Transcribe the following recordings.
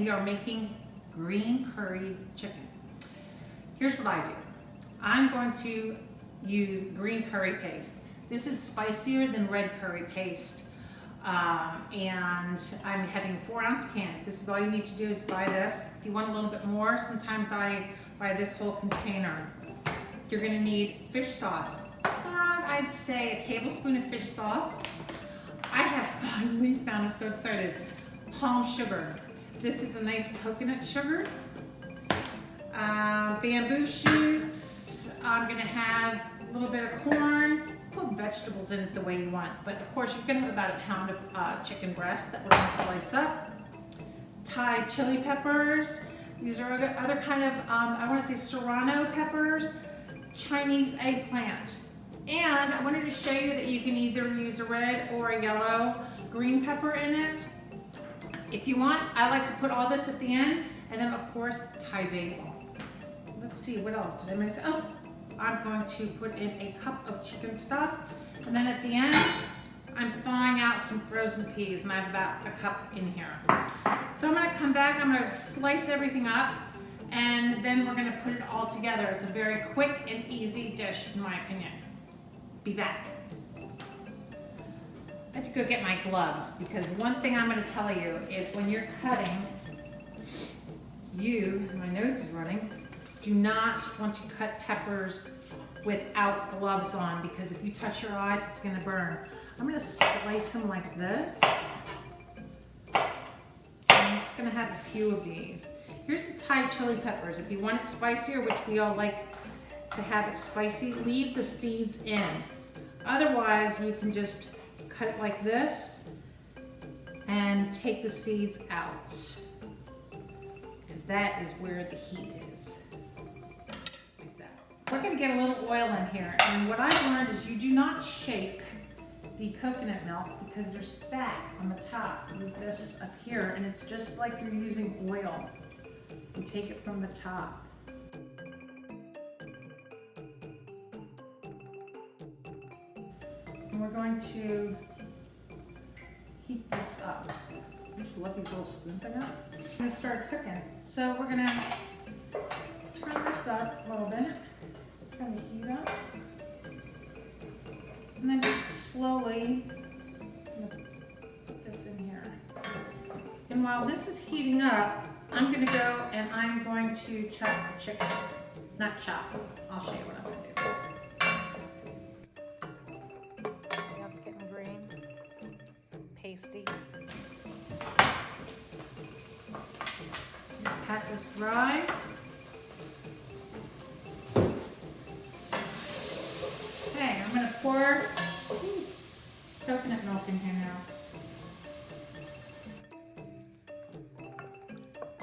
we are making green curry chicken. Here's what I do. I'm going to use green curry paste. This is spicier than red curry paste. And I'm having a 4-ounce can. This is all you need to do is buy this. If you want a little bit more, sometimes I buy this whole container. You're gonna need fish sauce. I'd say a tablespoon of fish sauce. I have finally found, I'm so excited, palm sugar. This is a nice coconut sugar. Bamboo shoots. I'm gonna have a little bit of corn. Put vegetables in it the way you want, but of course you're gonna have about a pound of chicken breast that we're gonna slice up. Thai chili peppers. These are other kind of, I wanna say Serrano peppers. Chinese eggplant. And I wanted to show you that you can either use a red or a yellow green pepper in it. If you want, I like to put all this at the end, and then of course Thai basil. Let's see, what else did I miss? Oh, I'm going to put in a cup of chicken stock, and then at the end, I'm thawing out some frozen peas, and I have about a cup in here. So I'm gonna come back, I'm gonna slice everything up, and then we're gonna put it all together. It's a very quick and easy dish, in my opinion. Be back. I have to go get my gloves, because one thing I'm gonna tell you is when you're cutting, my nose is running, do not want to cut peppers without gloves on, because if you touch your eyes, it's gonna burn. I'm gonna slice them like this. I'm just gonna have a few of these. Here's the Thai chili peppers. If you want it spicier, which we all like to have it spicy, leave the seeds in. Otherwise, you can just cut it like this and take the seeds out, because that is where the heat is. Like that. We're gonna get a little oil in here, and what I've learned is you do not shake the coconut milk because there's fat on the top. Use this up here, and it's just like you're using oil. You take it from the top. And we're going to heat this up. What these little spoons I got? I'm gonna start cooking. So we're gonna turn this up a little bit, turn the heat up, and then just slowly put this in here. And while this is heating up, I'm gonna go and I'm going to chop the chicken. Not chop, I'll show you what I'm gonna do. See how it's getting green? Pasty. Pat this dry. Okay, I'm gonna pour coconut milk in here now.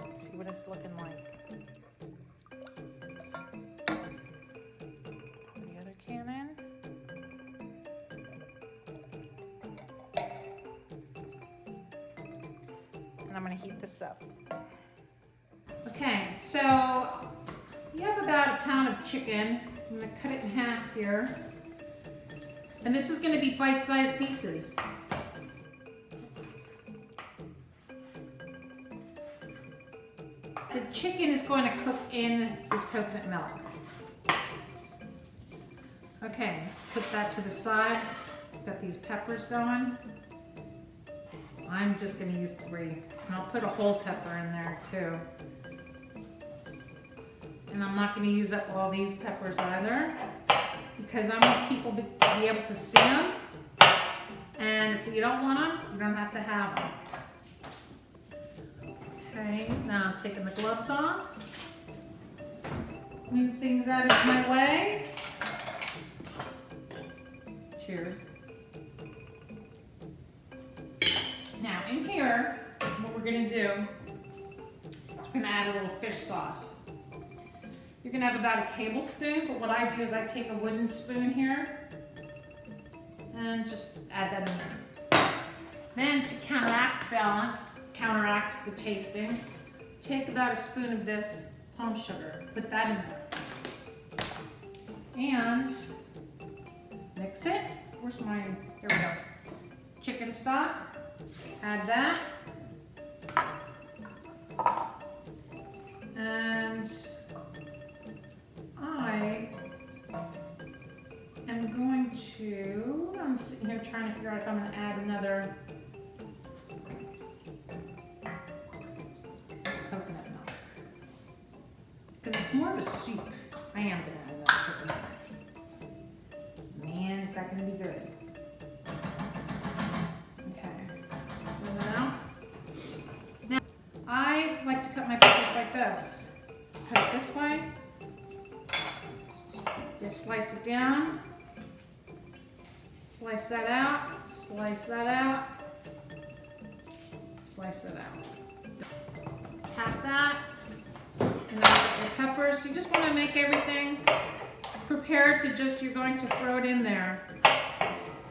Let's see what it's looking like. Put the other can in. And I'm gonna heat this up. Okay, so you have about a pound of chicken. I'm gonna cut it in half here. And this is gonna be bite-sized pieces. The chicken is going to cook in this coconut milk. Okay, let's put that to the side. Got these peppers going. I'm just gonna use 3. And I'll put a whole pepper in there too. And I'm not going to use up all these peppers either, because I want people to be able to see them. And if you don't want them, you don't have to have them. Okay, now I'm taking the gloves off. Move things out of my way. Cheers. Now in here, what we're going to do is we're going to add a little fish sauce. You're gonna have about a tablespoon, but what I do is I take a wooden spoon here and just add that in there. Then to counteract the tasting, take about a spoon of this palm sugar, put that in there. And mix it. Where's my, here we go. Chicken stock, add that. And I am going to, I'm sitting here trying to figure out if I'm going to add another coconut milk. Because it's more of a soup. I am going to add another coconut milk. Man, is that going to be good. Okay. Pull that out. Now, I like to cut my peppers like this. Cut it this way. Just slice it down. Slice that out. Slice that out. Slice it out. Tap that. And then get your peppers. You just want to make everything prepared to just, you're going to throw it in there.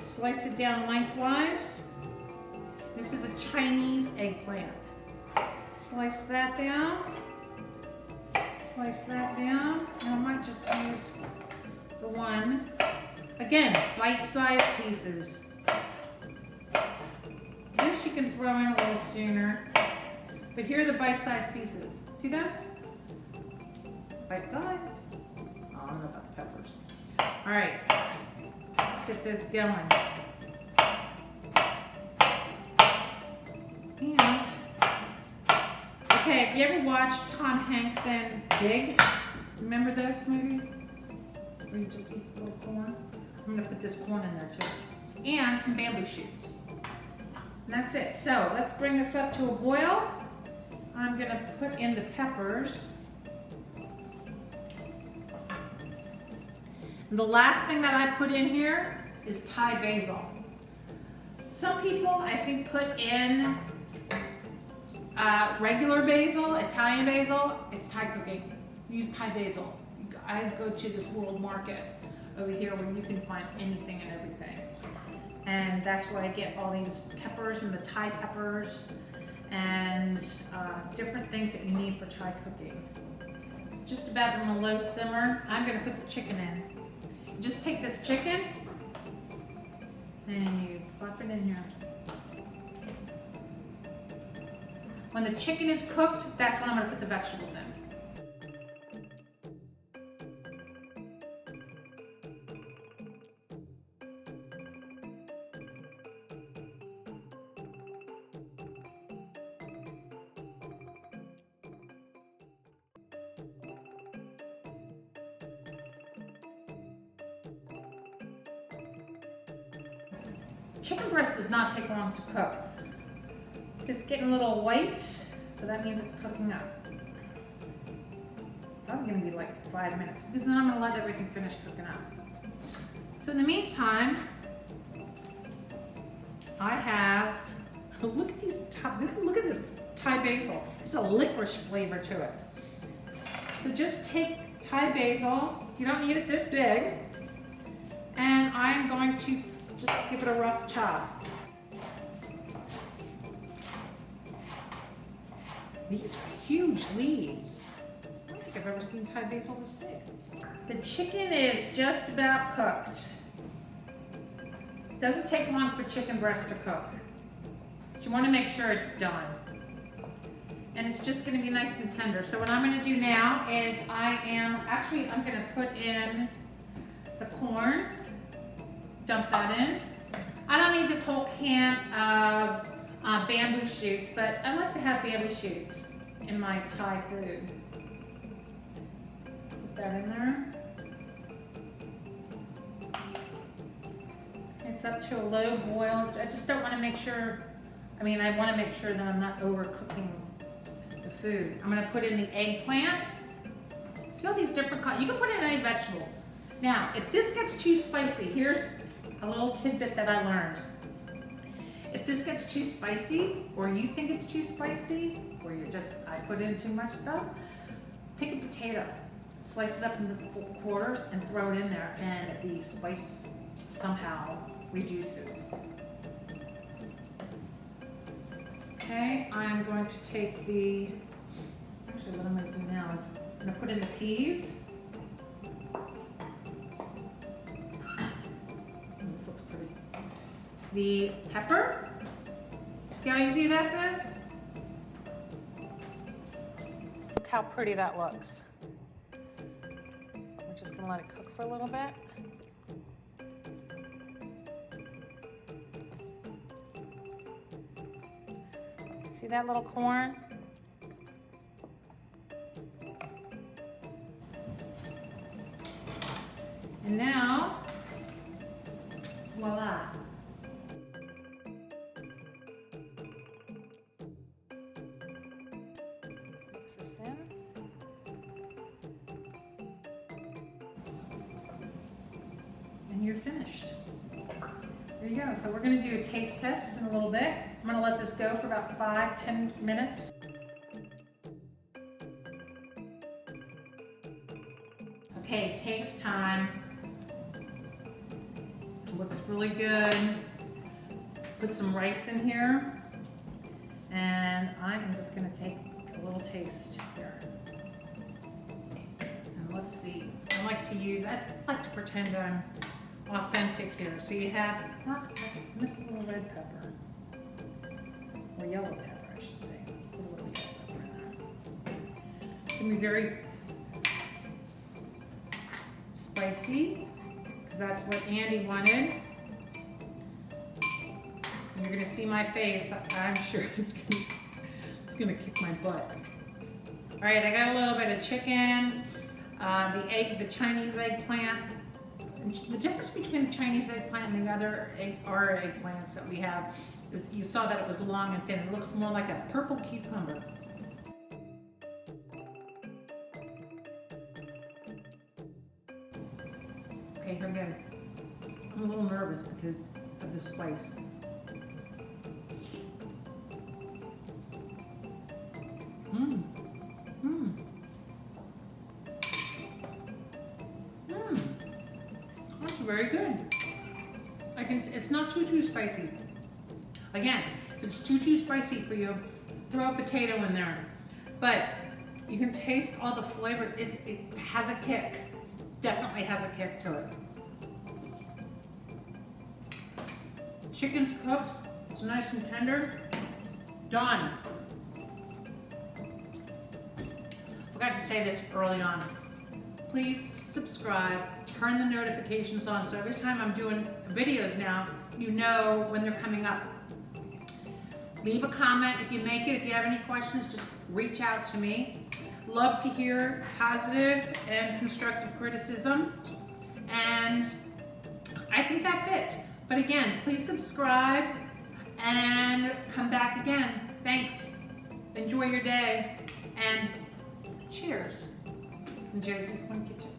Slice it down lengthwise. This is a Chinese eggplant. Slice that down. Slice that down. And I might just use the one. Again, bite-sized pieces. This you can throw in a little sooner. But here are the bite-sized pieces. See this? Bite-size. Oh, I don't know about the peppers. All right, let's get this going. And, okay, have you ever watched Tom Hanks in Big? Remember this movie? Where he just eats the little corn? I'm gonna put this corn in there too. And some bamboo shoots. And that's it. So let's bring this up to a boil. I'm gonna put in the peppers. And the last thing that I put in here is Thai basil. Some people, I think, put in regular basil, Italian basil. It's Thai cooking. Use Thai basil. I go to this world market over here where you can find anything and everything. And that's where I get all these peppers and the Thai peppers and different things that you need for Thai cooking. It's just about on a low simmer. I'm gonna put the chicken in. Just take this chicken and you plop it in here. When the chicken is cooked, that's when I'm gonna put the vegetables in. Chicken breast does not take long to cook. It's getting a little white, so that means it's cooking up. Probably gonna be like 5 minutes, because then I'm gonna let everything finish cooking up. So in the meantime, I have, look at this Thai basil. It's a licorice flavor to it. So just take Thai basil, you don't need it this big, and I'm going to just give it a rough chop. These are huge leaves. I don't think I've ever seen Thai basil this big. The chicken is just about cooked. Doesn't take long for chicken breast to cook. But you want to make sure it's done. And it's just going to be nice and tender. So what I'm going to do now is I'm going to put in the corn. Dump that in. I don't need this whole can of bamboo shoots, but I like to have bamboo shoots in my Thai food. Put that in there. It's up to a low boil. I just don't want to make sure, I want to make sure that I'm not overcooking the food. I'm going to put in the eggplant. See all these different kinds. You can put in any vegetables. Now, if this gets too spicy, here's a little tidbit that I learned. If this gets too spicy, or you think it's too spicy, or I put in too much stuff, take a potato, slice it up into quarters, and throw it in there, and the spice somehow reduces. Okay, I'm going to take actually what I'm going to do now is I'm going to put in the peas. This looks pretty. The pepper. See how easy this is? how pretty that looks. We're just gonna let it cook for a little bit. See that little corn? And now, voila. Mix this in. And you're finished. There you go. So we're going to do a taste test in a little bit. I'm going to let this go for about 5-10 minutes. Okay, taste time. Looks really good. Put some rice in here. And I am just going to take a little taste here. And let's see. I like to pretend I'm authentic here. So you have this little red pepper. Or yellow pepper, I should say. Let's put a little yellow pepper in there. It's going to be very spicy, because that's what Andy wanted. And you're gonna see my face. I'm sure it's gonna kick my butt. All right, I got a little bit of chicken, the Chinese eggplant. The difference between the Chinese eggplant and the other our eggplants that we have is you saw that it was long and thin. It looks more like a purple cucumber. Okay, here goes. I'm a little nervous because of the spice. That's very good. It's not too spicy. Again, if it's too spicy for you, throw a potato in there. But you can taste all the flavors. It has a kick. Definitely has a kick to it. Chicken's cooked. It's nice and tender. Done. Forgot to say this early on. Please subscribe, turn the notifications on, so every time I'm doing videos now, you know when they're coming up. Leave a comment if you make it. If you have any questions, just reach out to me. Love to hear positive and constructive criticism. And I think that's it. But again, please subscribe and come back again. Thanks. Enjoy your day. And cheers from Josie's Fun Kitchen.